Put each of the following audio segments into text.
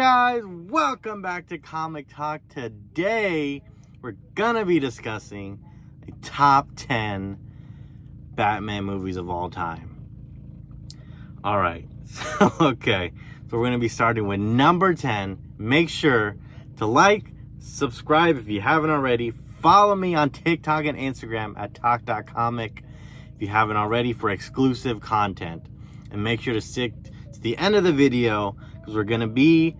guys, welcome back to Comic Talk. Today we're gonna be discussing the top 10 Batman movies of all time. Alright, so we're gonna be starting with number 10. Make sure to like, subscribe if you haven't already. Follow me on TikTok and Instagram at talk.comic if you haven't already for exclusive content. And make sure to stick to the end of the video because we're going to be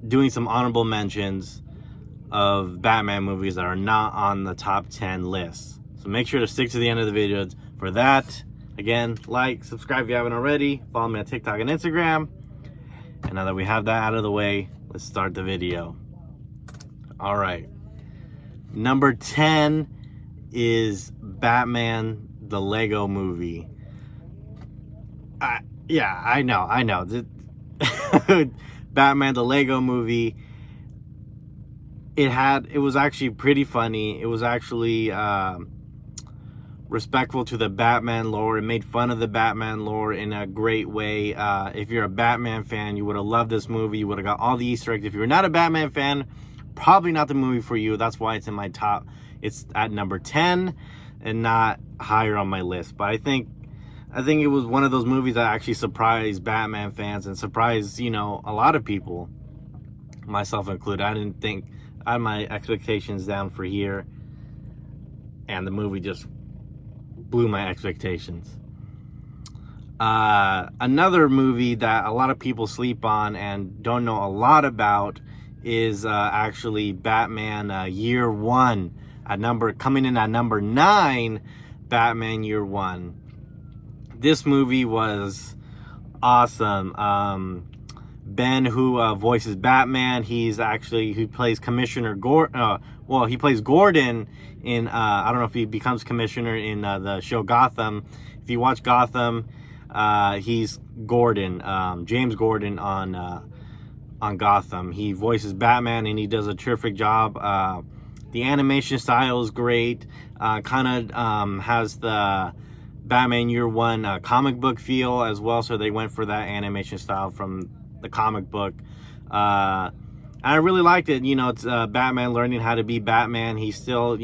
doing some honorable mentions of Batman movies that are not on the top 10 list. So make sure to stick to the end of the video for that. Again, like, subscribe if you haven't already. Follow me on TikTok and Instagram. And now that we have that out of the way, let's start the video. All right. Number 10 is Batman, the Lego Movie. I know. Batman, the Lego Movie. It was actually pretty funny. It was actually respectful to the Batman lore. It made fun of the Batman lore in a great way. If you're a Batman fan, you would have loved this movie. You would have got all the Easter eggs. If you're not a Batman fan, probably not the movie for you. That's why it's in my top. It's at number 10 and not higher on my list. But I think it was one of those movies that actually surprised Batman fans and surprised, a lot of people, myself included. I had my expectations down for here, and the movie just blew my expectations. Another movie that a lot of people sleep on and don't know a lot about is actually Batman Year One. Coming in at number 9, Batman Year One. This movie was awesome. Ben, who voices Batman, he plays Commissioner Gordon. He plays Gordon in, I don't know if he becomes Commissioner in the show Gotham. If you watch Gotham, he's Gordon, James Gordon on Gotham. He voices Batman and he does a terrific job. The animation style is great. Kind of has the Batman Year One comic book feel as well, so they went for that animation style from the comic book. I really liked it. It's Batman learning how to be Batman. He's still,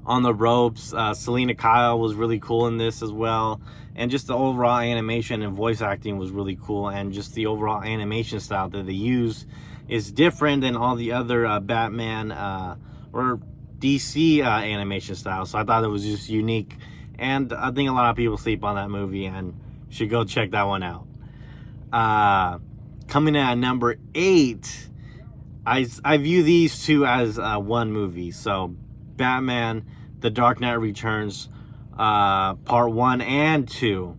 on the ropes. Selena Kyle was really cool in this as well, and just the overall animation and voice acting was really cool, and just the overall animation style that they use is different than all the other Batman or DC animation style. So I thought it was just unique, and I think a lot of people sleep on that movie and should go check that one out. Coming in at number 8, I view these two as one movie. So Batman The Dark Knight Returns part 1 and 2.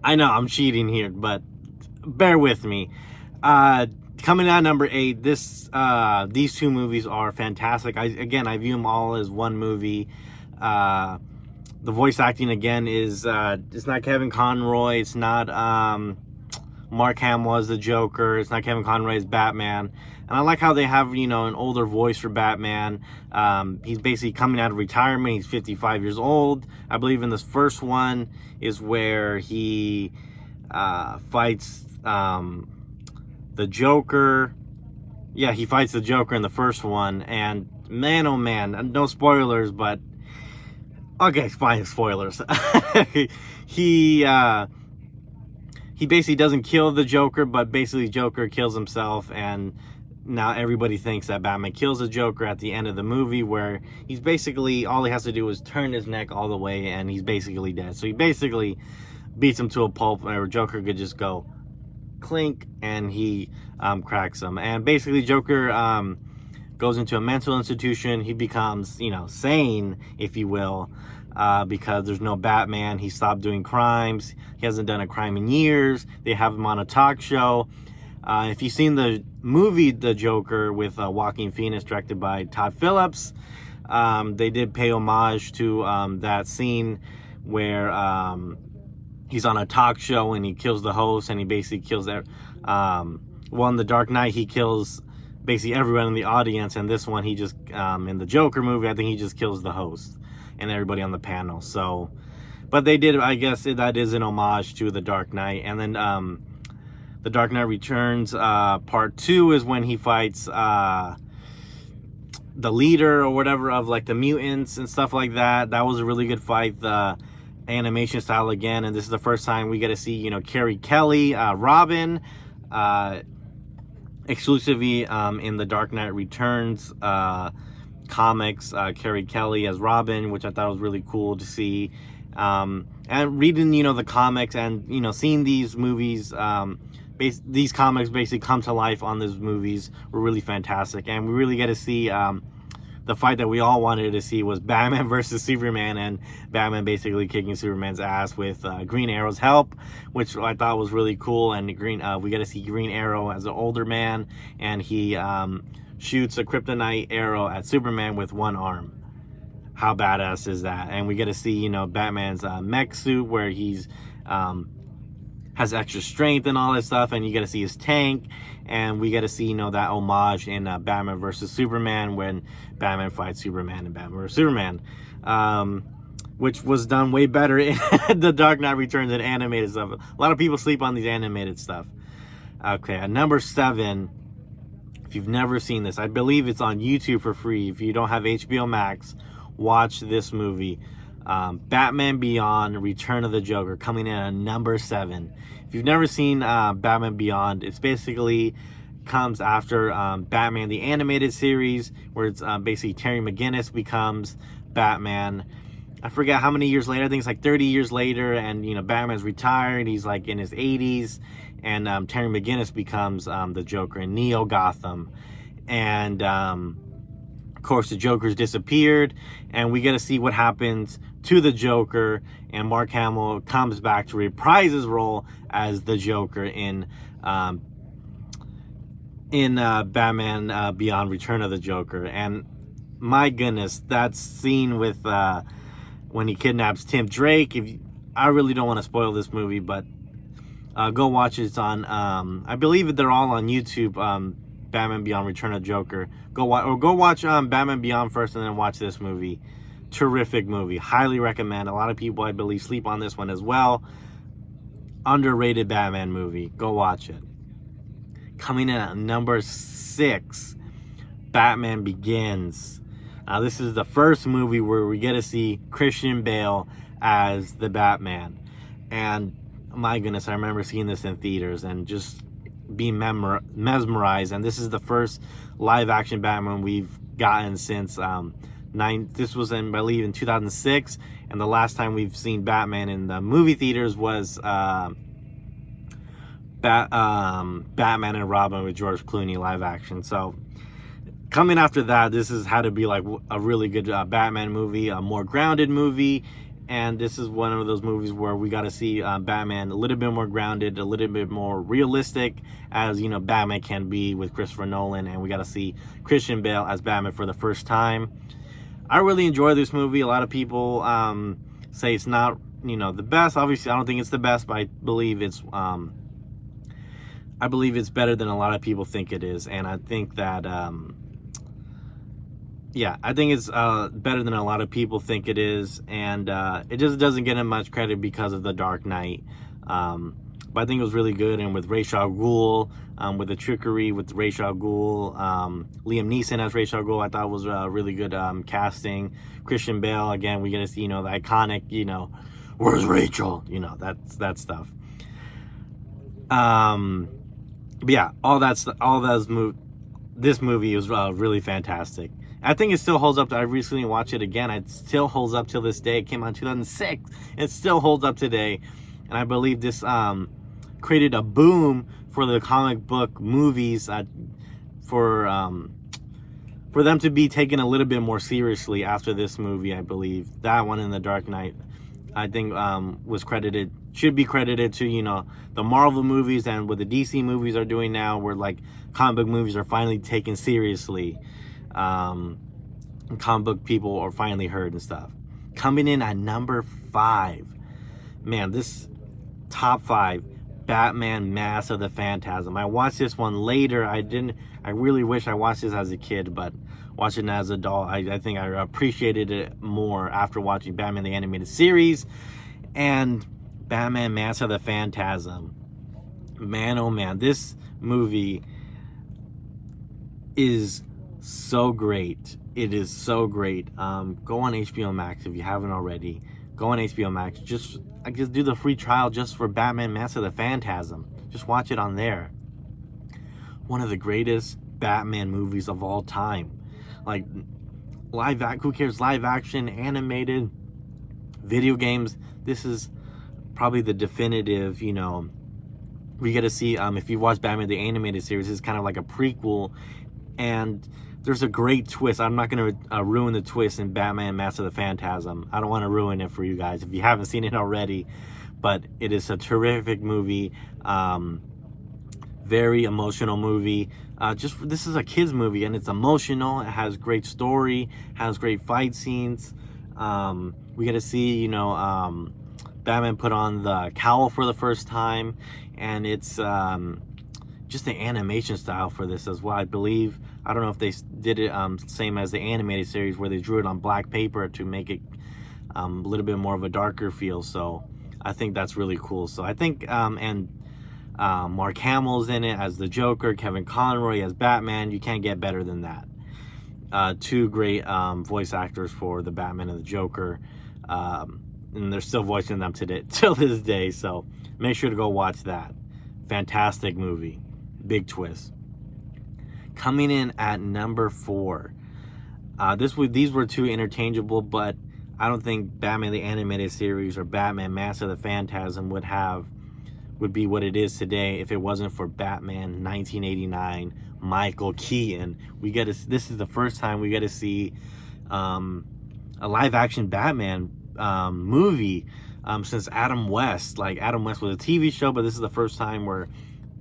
I know I'm cheating here, but bear with me. Coming in at number 8, these two movies are fantastic. I view them all as one movie. The voice acting again is it's not Kevin Conroy, it's not Mark Hamill as the Joker, it's not Kevin Conroy as Batman. And I like how they have an older voice for Batman. He's basically coming out of retirement. He's 55 years old. I believe in this first one is where he fights the Joker. Yeah, he fights the Joker in the first one, and man, oh man, no spoilers, but okay, fine, spoilers. He basically doesn't kill the Joker, but basically Joker kills himself, and now everybody thinks that Batman kills the Joker at the end of the movie, where he's basically, all he has to do is turn his neck all the way, and he's basically dead. So he basically beats him to a pulp, where Joker could just go clink, and he cracks him. And basically Joker goes into a mental institution. He becomes, sane, if you will, because there's no Batman. He stopped doing crimes. He hasn't done a crime in years. They have him on a talk show. If you've seen the movie The Joker with Joaquin Phoenix, directed by Todd Phillips, they did pay homage to that scene where he's on a talk show and he kills the host, and he basically kills in The Dark Knight, he kills basically everyone in the audience, and this one he just in the Joker movie, I think he just kills the host and everybody on the panel. So, but they did, I guess that is an homage to The Dark Knight. And then The Dark Knight Returns part 2 is when he fights the leader or whatever of like the mutants and stuff like that. That was a really good fight. The animation style again, and this is the first time we get to see, you know, Carrie Kelly, Robin, exclusively in the Dark Knight Returns comics. Carrie Kelly as Robin, which I thought was really cool to see. And reading, you know, the comics and, you know, seeing these movies, these comics basically come to life on these movies were really fantastic. And we really get to see the fight that we all wanted to see was Batman versus Superman, and Batman basically kicking Superman's ass with Green Arrow's help, which I thought was really cool. And we get to see Green Arrow as an older man, and he shoots a kryptonite arrow at Superman with one arm. How badass is that? And we get to see, you know, Batman's mech suit where he's has extra strength and all that stuff, and you get to see his tank, and we get to see, you know, that homage in Batman versus Superman when Batman fights Superman and Batman versus Superman, which was done way better in the Dark Knight Returns and animated stuff. A lot of people sleep on these animated stuff. Okay, at number 7, if you've never seen this, I believe it's on YouTube for free. If you don't have HBO Max, watch this movie. Batman Beyond: Return of the Joker, coming in at number 7. If you've never seen Batman Beyond, it's basically comes after Batman the Animated Series, where it's basically Terry McGinnis becomes Batman. I forget how many years later. I think it's like 30 years later, and, you know, Batman's retired. He's like in his 80s, and Terry McGinnis becomes the Joker in Neo Gotham. And of course, the Joker's disappeared, and we get to see what happens to the Joker, and Mark Hamill comes back to reprise his role as the Joker in Batman Beyond: Return of the Joker. And my goodness, that scene with when he kidnaps Tim Drake. I really don't want to spoil this movie, but go watch it. It's on I believe they're all on YouTube. Batman Beyond: Return of the Joker. Go watch Batman Beyond first, and then watch this movie. Terrific movie. Highly recommend. A lot of people, I believe, sleep on this one as well. Underrated Batman movie. Go watch it. Coming in at number 6, Batman Begins. This is the first movie where we get to see Christian Bale as the Batman. And my goodness, I remember seeing this in theaters and just being mesmerized. And this is the first live action Batman we've gotten since this was I believe in 2006, and the last time we've seen Batman in the movie theaters was Batman and Robin with George Clooney live action. So coming after that, this has had to be like a really good Batman movie, a more grounded movie. And this is one of those movies where we got to see Batman a little bit more grounded, a little bit more realistic, as, you know, Batman can be with Christopher Nolan. And we got to see Christian Bale as Batman for the first time. I really enjoy this movie. A lot of people say it's not, you know, the best. Obviously, I don't think it's the best, but I believe it's better than a lot of people think it is. And I think that I think it's better than a lot of people think it is, and it just doesn't get him much credit because of The Dark Knight. But I think it was really good, and with Ra's al Ghul, with the trickery with Ra's al Ghul, Liam Neeson as Ra's al Ghul, I thought was really good casting. Christian Bale, again, we get to see, you know, the iconic, you know, where's Rachel? You know, that stuff. But yeah, this movie was really fantastic. I think it still holds up. I recently watched it again. It still holds up till this day. It came out in 2006. It still holds up today. And I believe this created a boom for the comic book movies for them to be taken a little bit more seriously after this movie. I believe that one in The Dark Knight, I think, should be credited to, you know, the Marvel movies and what the DC movies are doing now, where like comic book movies are finally taken seriously. Comic book people are finally heard and stuff. Coming in at number 5, man, this top 5, Batman Mask of the Phantasm. I watched this one later. I really wish I watched this as a kid, but watching it as an adult, I think I appreciated it more after watching Batman the Animated Series and Batman Mask of the Phantasm. Man, oh man, this movie is so great. It is so great. Go on HBO Max if you haven't already. Go on HBO Max. I guess do the free trial just for Batman Mask of the Phantasm. Just watch it on there. One of the greatest Batman movies of all time. Like, who cares? Live action, animated, video games. This is probably the definitive, we get to see, if you watch Batman the Animated Series, it's kind of like a prequel, and there's a great twist. I'm not going to ruin the twist in Batman Mask of the Phantasm. I don't want to ruin it for you guys if you haven't seen it already, but it is a terrific movie. Very emotional movie. This is a kids movie, and it's emotional. It has great story, has great fight scenes. We get to see, Batman put on the cowl for the first time, and it's just the animation style for this as well. I don't know if they did it same as the animated series where they drew it on black paper to make it a little bit more of a darker feel. So I think that's really cool. So I think Mark Hamill's in it as the Joker, Kevin Conroy as Batman. You can't get better than that. Two great voice actors for the Batman and the Joker. And they're still voicing them till this day. So make sure to go watch that. Fantastic movie. Big twist. Coming in at number 4. These were two interchangeable, but I don't think Batman the Animated Series or Batman Mask of the Phantasm would be what it is today if it wasn't for Batman 1989, Michael Keaton. This is the first time we get to see a live action Batman movie since Adam West. Like, Adam West was a TV show, but this is the first time where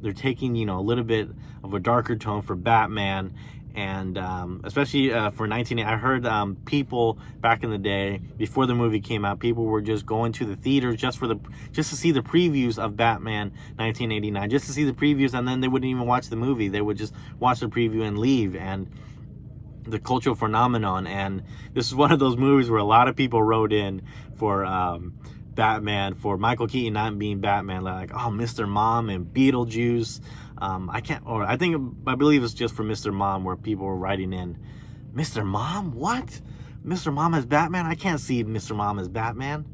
they're taking a little bit of a darker tone for Batman, and especially for 19. I heard people back in the day before the movie came out, people were just going to the theaters just to see the previews of Batman 1989, just to see the previews, and then they wouldn't even watch the movie. They would just watch the preview and leave. And the cultural phenomenon, and this is one of those movies where a lot of people wrote in for Batman, for Michael Keaton not being Batman, like, oh, Mr. Mom and Beetlejuice. I believe it's just for Mr. Mom where people were writing in, Mr. Mom? What? Mr. Mom as Batman? I can't see Mr. Mom as Batman.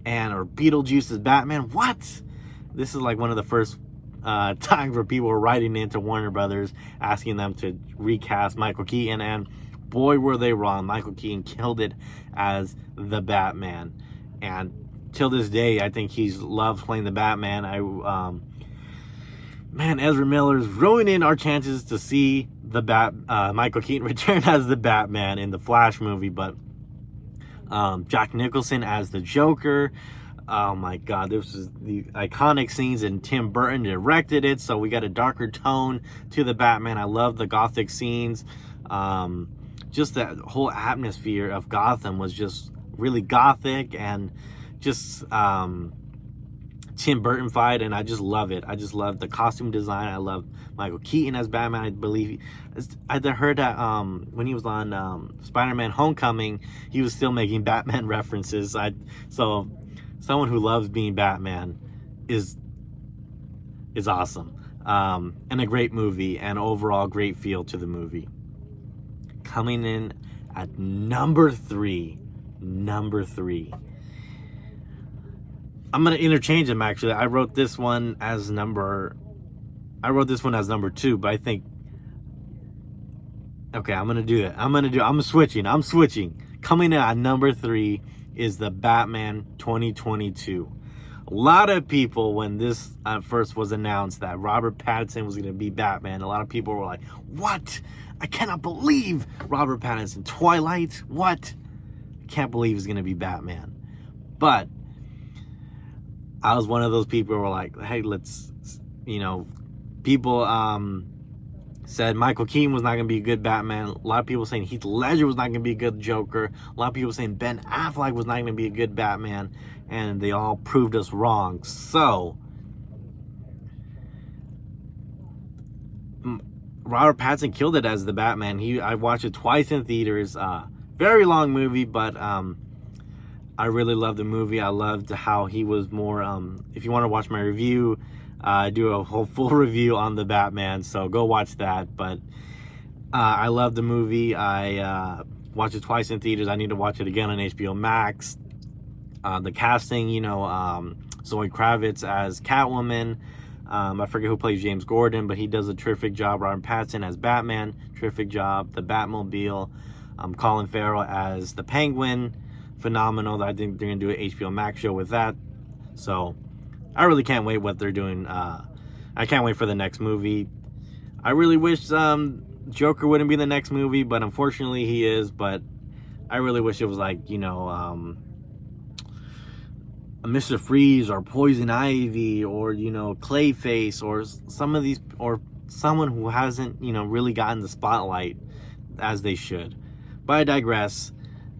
Or Beetlejuice as Batman? What? This is like one of the first times where people were writing into Warner Brothers asking them to recast Michael Keaton, and boy were they wrong. Michael Keaton killed it as the Batman, and till this day I think he's loved playing the Batman. Ezra Miller's ruining our chances to see the Michael Keaton return as the Batman in the Flash movie, but Jack Nicholson as the Joker. Oh my God, this is the iconic scenes, and Tim Burton directed it, so we got a darker tone to the Batman. I love the gothic scenes. Just that whole atmosphere of Gotham was just really gothic, and just Tim Burton fight, and I just love it. I just love the costume design. I love Michael Keaton as Batman. I believe I heard that when he was on Spider-Man Homecoming, he was still making Batman references. So someone who loves being Batman is awesome. And a great movie, and overall great feel to the movie. Coming in at number 3. I'm going to interchange them, actually. I wrote this one as number 2, but I think, okay, I'm going to do that. I'm switching. Coming in at number 3 is the Batman 2022. A lot of people, when this first was announced that Robert Pattinson was going to be Batman, a lot of people were like, what? I cannot believe Robert Pattinson. Twilight? What? I can't believe he's going to be Batman. But I was one of those people who were like, hey, people said Michael Keaton was not going to be a good Batman. A lot of people saying Heath Ledger was not going to be a good Joker. A lot of people saying Ben Affleck was not going to be a good Batman. And they all proved us wrong. So Robert Pattinson killed it as the Batman. I watched it twice in theaters. Very long movie, but I really loved the movie. I loved how he was more, if you want to watch my review, I do a whole full review on the Batman, so go watch that. But I love the movie. I watched it twice in theaters. I need to watch it again on HBO Max. The casting, Zoe Kravitz as Catwoman. I forget who plays James Gordon, but he does a terrific job. Robert Pattinson as Batman, terrific job. The Batmobile. Colin Farrell as the Penguin, phenomenal. I think they're gonna do an HBO Max show with that. So I really can't wait what they're doing. I can't wait for the next movie. I really wish Joker wouldn't be the next movie, but unfortunately he is. But I really wish it was like, Mr. Freeze or Poison Ivy or, Clayface or some of these, or someone who hasn't, really gotten the spotlight as they should. But I digress.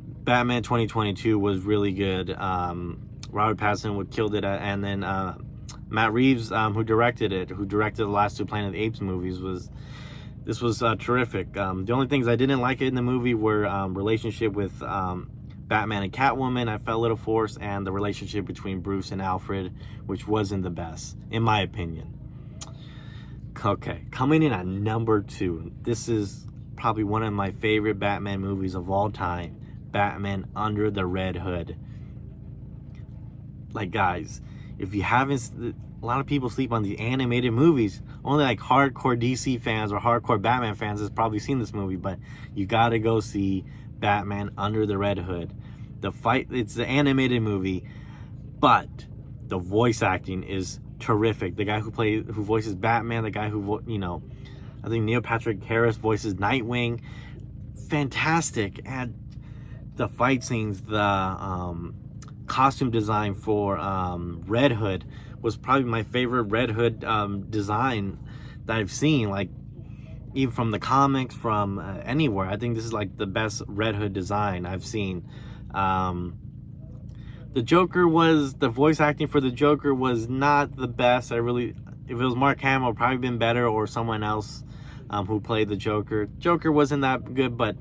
Batman 2022 was really good. Robert Pattinson killed it, and then Matt Reeves, who directed the last two Planet of the Apes movies, was terrific. The only things I didn't like in the movie were relationship with Batman and Catwoman. I felt a little forced, and the relationship between Bruce and Alfred, which wasn't the best, in my opinion. Okay, coming in at number 2. This is probably one of my favorite Batman movies of all time. Batman Under the Red Hood. Like, guys, if you haven't, a lot of people sleep on the animated movies. Only like hardcore DC fans or hardcore Batman fans has probably seen this movie, but you gotta go see Batman Under the Red Hood. The fight, it's the animated movie, but the voice acting is terrific. The guy who voices Batman, the guy who, I think Neil Patrick Harris voices Nightwing. Fantastic. And the fight scenes, the costume design for Red Hood was probably my favorite Red Hood design that I've seen. Like, even from the comics, from anywhere. I think this is like the best Red Hood design I've seen. The voice acting for the Joker was not the best. If it was Mark Hamill, it would probably been better, or someone else who played the Joker. Joker wasn't that good, but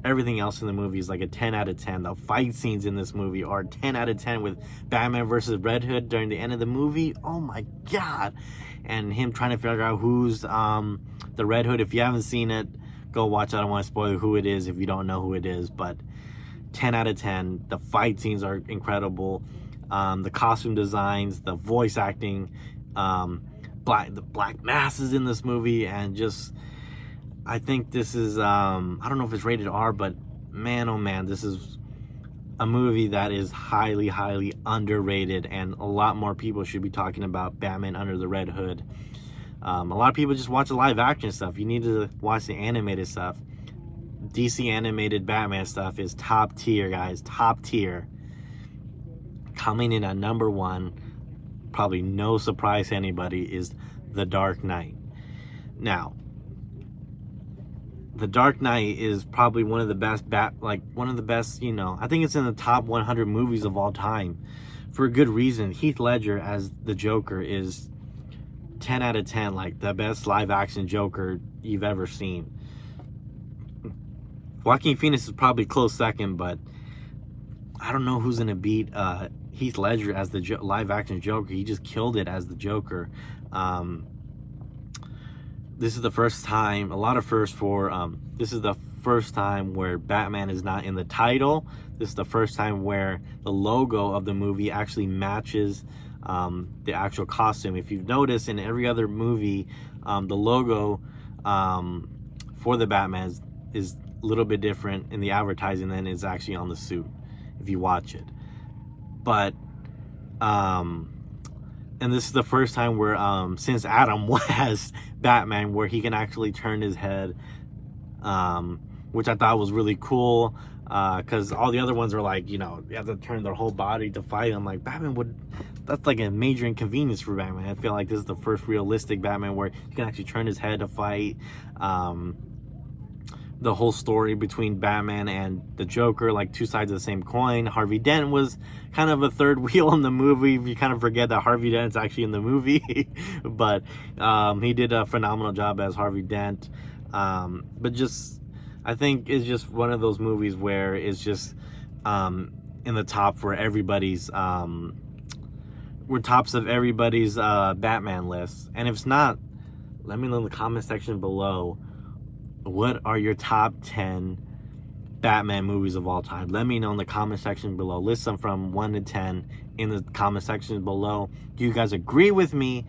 everything else in the movie is like a 10 out of 10. The fight scenes in this movie are 10 out of 10 with Batman versus Red Hood during the end of the movie. Oh my God. And him trying to figure out who's the Red Hood. If you haven't seen it, go watch it. I don't want to spoil who it is if you don't know who it is, but 10 out of 10. The fight scenes are incredible. The costume designs, the voice acting, the black masses in this movie, and just, I think this is, I don't know if it's rated R, but man, oh man, this is a movie that is highly, highly underrated, and a lot more people should be talking about Batman Under the Red Hood. A lot of people just watch the live action stuff. You need to watch the animated stuff. DC animated Batman stuff is top tier, guys, top tier. Coming in at number 1, probably no surprise to anybody, is The Dark Knight. Now, The Dark Knight is probably one of the best I think it's in the top 100 movies of all time, for a good reason. Heath Ledger as the Joker is 10 out of 10, like the best live action Joker you've ever seen. Joaquin Phoenix is probably close second, but I don't know who's gonna beat Heath Ledger as the live action Joker. He just killed it as the Joker. This is the first time, a lot of firsts for, this is the first time where Batman is not in the title. This is the first time where the logo of the movie actually matches the actual costume. If you've noticed, in every other movie, the logo for the Batman is a little bit different in the advertising than it's actually on the suit, if you watch it. But and this is the first time where since Adam West Batman, where he can actually turn his head, which I thought was really cool, because all the other ones are like, you have to turn their whole body to fight. I'm like, that's like a major inconvenience for Batman. I feel like this is the first realistic Batman where he can actually turn his head to fight. The whole story between Batman and the Joker, like two sides of the same coin. Harvey Dent was kind of a third wheel in the movie. You kind of forget that Harvey Dent's actually in the movie. But he did a phenomenal job as Harvey Dent. But just, I think it's just one of those movies where it's just in the top for everybody's we're tops of everybody's Batman list. And if it's not, let me know in the comment section below. What are your top 10 Batman movies of all time? Let me know in the comment section below. List them from 1 to 10 in the comment section below. Do you guys agree with me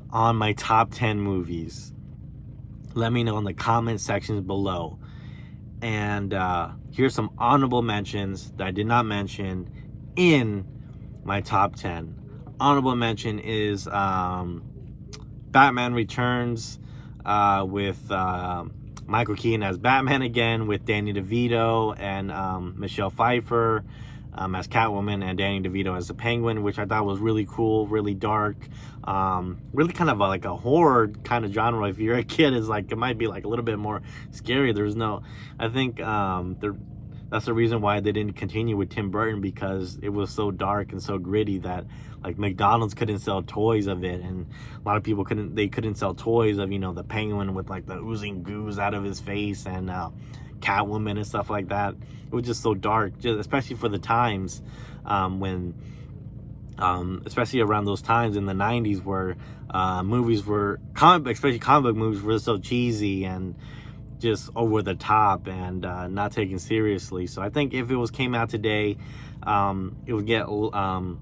on my top 10 movies? Let me know in the comment sections below. And here's some honorable mentions that I did not mention in my top 10. Honorable mention is Batman Returns with Michael Keaton as Batman again, with Danny DeVito and Michelle Pfeiffer as Catwoman, and Danny DeVito as the Penguin, which I thought was really cool, really dark, really kind of like a horror kind of genre. If you're a kid, it's like, it might be like a little bit more scary. There's no, I think that's the reason why they didn't continue with Tim Burton, because it was so dark and so gritty that like McDonald's couldn't sell toys of it, and a lot of people couldn't sell toys of, you know, the Penguin with like the oozing goos out of his face, and Catwoman and stuff like that. It was just so dark, just especially for the times when especially around those times in the 90s where movies were especially comic book movies were so cheesy and just over the top and not taken seriously. So I think if it came out today, it would get a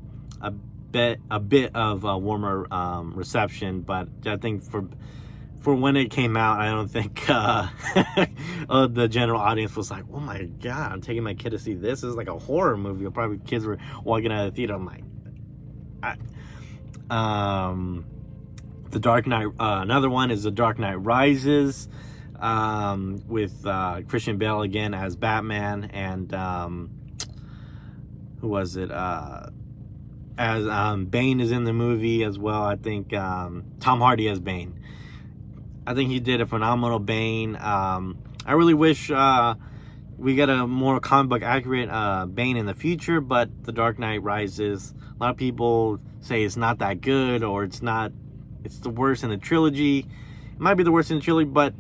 bit of a warmer reception. But I think for when it came out, I don't think the general audience was like, oh my god, I'm taking my kid to see this. This is like a horror movie. Or probably kids were walking out of the theater. I'm like, The Dark Knight. Another one is The Dark Knight Rises, with Christian Bale again as Batman, and who was it? As Bane is in the movie as well. I think Tom Hardy as Bane. I think he did a phenomenal Bane. I really wish we get a more comic book accurate Bane in the future, but The Dark Knight Rises, a lot of people say it's not that good, or it's the worst in the trilogy. It might be the worst in the trilogy, but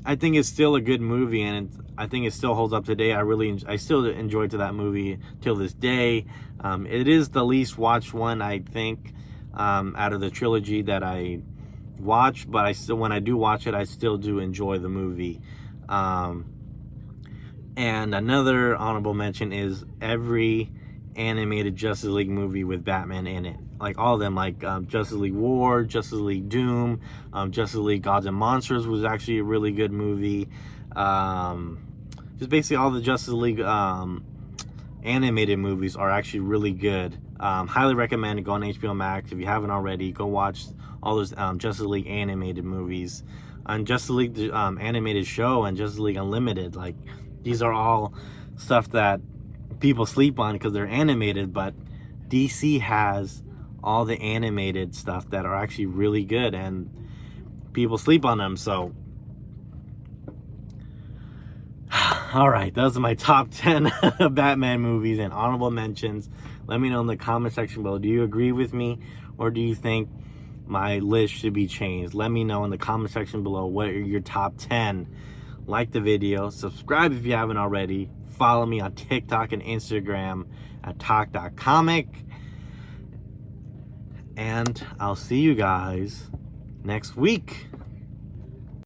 I think it's still a good movie, and I think it still holds up today. I still enjoy that movie till this day. It is the least watched one, I think, out of the trilogy that I watch, but when I do watch it, I still do enjoy the movie. And another honorable mention is every animated Justice League movie with Batman in it, like all of them, like Justice League War, Justice League Doom, Justice League Gods and Monsters was actually a really good movie. Just basically all the Justice League animated movies are actually really good. Highly recommend it. Go on HBO Max if you haven't already. Go watch all those Justice League animated movies, and Justice League animated show, and Justice League Unlimited. Like, these are all stuff that people sleep on because they're animated, but DC has all the animated stuff that are actually really good, and people sleep on them. So all right, those are my top 10 Batman movies and honorable mentions. Let me know in the comment section below. Do you agree with me, or do you think my list should be changed? Let me know in the comment section below what are your top 10. Like the video, subscribe if you haven't already, follow me on TikTok and Instagram at talk.comic, and I'll see you guys next week.